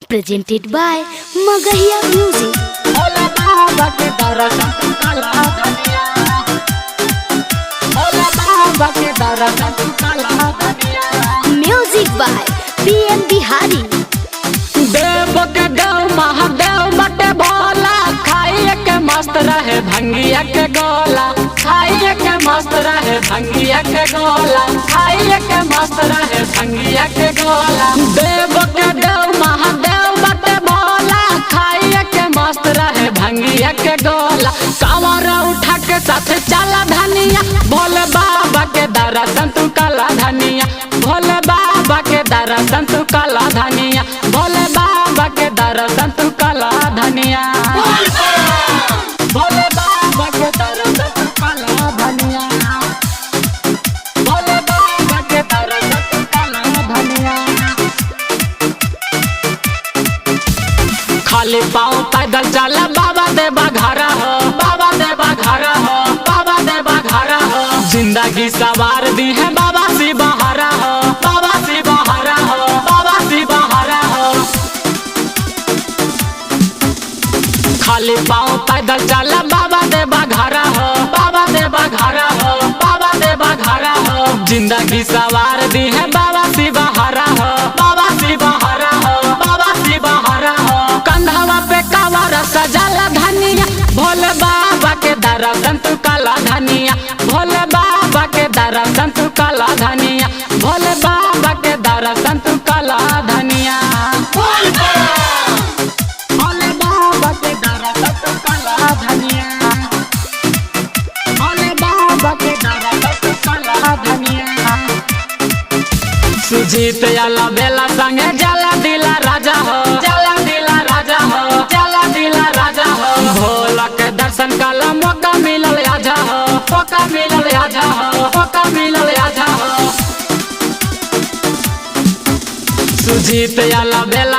Presented by Magahiya Music. Music by PM Bihari. देव के देव महादेव बटे भोला, खाइए के मस्त रहे भंगिया के गोला, खाइए के मस्त रहे भंगिया के गोला, खाइए के मस्त रहे भंगिया के गोला। देव के देव महादेव बटे भोला, खाइए के मस्त रहे भंगिया के गोला। कांवर उठा के साथ चला धनिया, भोले बाबा के दर्शन तू कला धनिया, भोले बाबा के दर्शन तू कला धनिया, भोले बाबा के दर्शन तू कला धनिया, भोले बाबा के दर्शन तू कला धनिया, भोले बाबा के दर्शन तू कला धनिया। खाली पाँव पैदल चला बाबा देवा घरा हो, बाबा देवा घरा हो, बाबा देवा घरा हो। जिंदगी सवार दी है बाबा सी बहारा हो, बाबा सी बहारा हो, बाबा सी बहारा हो। खाली पाँव पैदल चला बाबा देवा घरा हो, बाबा देवा घरा हो, बाबा देवा घरा हो। जिंदगी सवार दी है बाबा सी बहारा हो, बाबा सी बहारा हो, बाबा सी बहारा हो। कंधवा पे कांवर सजाला धनिया, भोले बाबा के दर्शन तू कला धनिया, भोले बाबा के दर्शन तू कला धनिया, भोले बाबा के दर्शन तू कला धनिया, भोले बाबा के दर्शन तू कला धनिया, भोले बाबा के दर्शन तू कला धनिया। सुजीत याला बेला संगे जला दिला राजा हो, जला दिला राजा हो, जला दिला राजा हो। भोला के दर्शन कला मौका मिलल आजा हो, मौका मिलल आजा हो, मौका मिलल आजा हो। सुजीत याला बेला